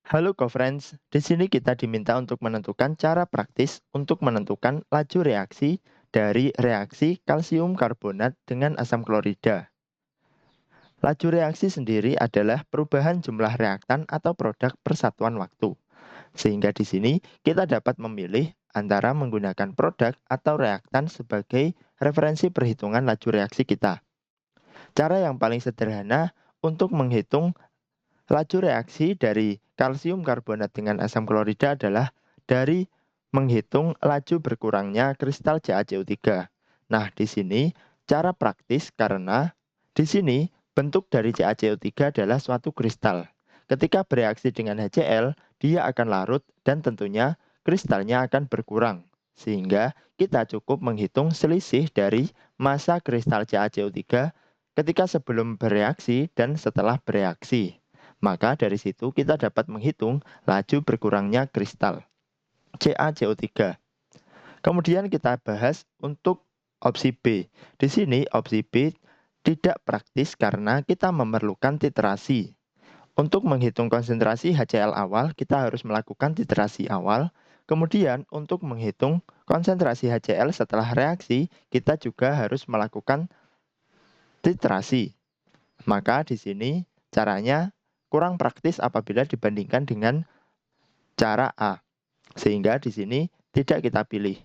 Halo co-friends, di sini kita diminta untuk menentukan cara praktis untuk menentukan laju reaksi dari reaksi kalsium karbonat dengan asam klorida. Laju reaksi sendiri adalah perubahan jumlah reaktan atau produk persatuan waktu. Sehingga di sini kita dapat memilih antara menggunakan produk atau reaktan sebagai referensi perhitungan laju reaksi kita. Cara yang paling sederhana untuk menghitung laju reaksi dari kalsium karbonat dengan asam klorida adalah dari menghitung laju berkurangnya kristal CaCO3. Nah, di sini cara praktis karena di sini bentuk dari CaCO3 adalah suatu kristal. Ketika bereaksi dengan HCl, dia akan larut dan tentunya kristalnya akan berkurang. Sehingga kita cukup menghitung selisih dari massa kristal CaCO3 ketika sebelum bereaksi dan setelah bereaksi. Maka dari situ kita dapat menghitung laju berkurangnya kristal CaCO3. Kemudian kita bahas untuk opsi B. Di sini opsi B tidak praktis karena kita memerlukan titrasi. Untuk menghitung konsentrasi HCl awal, kita harus melakukan titrasi awal. Kemudian untuk menghitung konsentrasi HCl setelah reaksi, kita juga harus melakukan titrasi. Maka di sini caranya kurang praktis apabila dibandingkan dengan cara A. Sehingga di sini tidak kita pilih.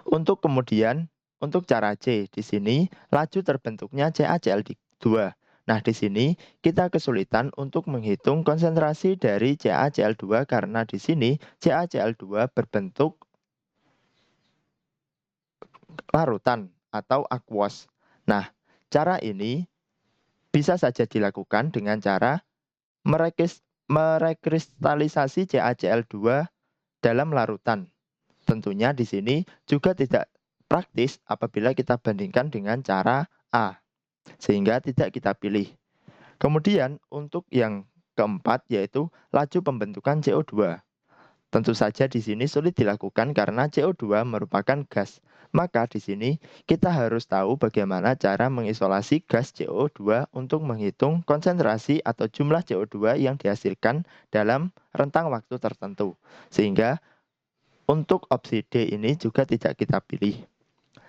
Untuk kemudian untuk cara C, di sini laju terbentuknya CaCl2. Nah, di sini kita kesulitan untuk menghitung konsentrasi dari CaCl2 karena di sini CaCl2 berbentuk larutan atau aqueous. Nah, cara ini bisa saja dilakukan dengan cara merekristalisasi CaCl2 dalam larutan. Tentunya di sini juga tidak praktis apabila kita bandingkan dengan cara A, sehingga tidak kita pilih. Kemudian untuk yang keempat yaitu laju pembentukan CO2. Tentu saja di sini sulit dilakukan karena CO2 merupakan gas. Maka di sini kita harus tahu bagaimana cara mengisolasi gas CO2 untuk menghitung konsentrasi atau jumlah CO2 yang dihasilkan dalam rentang waktu tertentu. Sehingga untuk opsi D ini juga tidak kita pilih.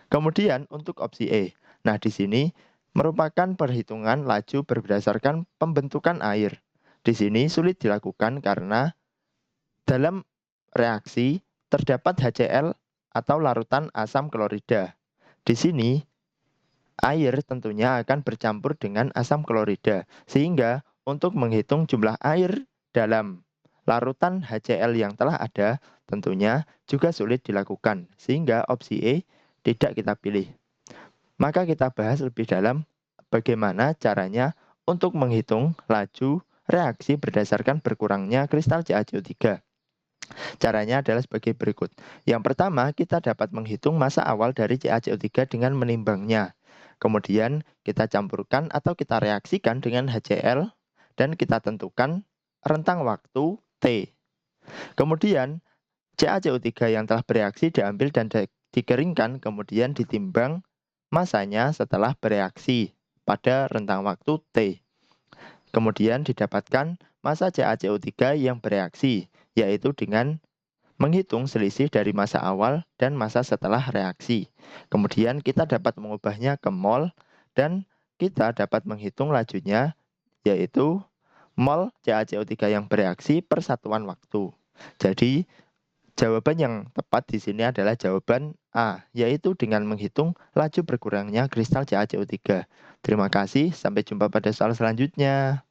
Kemudian untuk opsi E. Nah, di sini merupakan perhitungan laju berdasarkan pembentukan air. Di sini sulit dilakukan karena dalam reaksi terdapat HCl atau larutan asam klorida. Di sini air tentunya akan bercampur dengan asam klorida, sehingga untuk menghitung jumlah air dalam larutan HCl yang telah ada tentunya juga sulit dilakukan, sehingga opsi E tidak kita pilih. Maka kita bahas lebih dalam bagaimana caranya untuk menghitung laju reaksi berdasarkan berkurangnya kristal CaCO3. Caranya adalah sebagai berikut. Yang pertama, kita dapat menghitung massa awal dari CaCO3 dengan menimbangnya. Kemudian kita campurkan atau kita reaksikan dengan HCl dan kita tentukan rentang waktu T. Kemudian CaCO3 yang telah bereaksi diambil dan dikeringkan kemudian ditimbang massanya setelah bereaksi pada rentang waktu T. Kemudian didapatkan massa CaCO3 yang bereaksi, yaitu dengan menghitung selisih dari massa awal dan massa setelah reaksi. Kemudian kita dapat mengubahnya ke mol dan kita dapat menghitung lajunya, yaitu mol CaCO3 yang bereaksi per satuan waktu. Jadi jawaban yang tepat di sini adalah jawaban A, yaitu dengan menghitung laju berkurangnya kristal CaCO3. Terima kasih, sampai jumpa pada soal selanjutnya.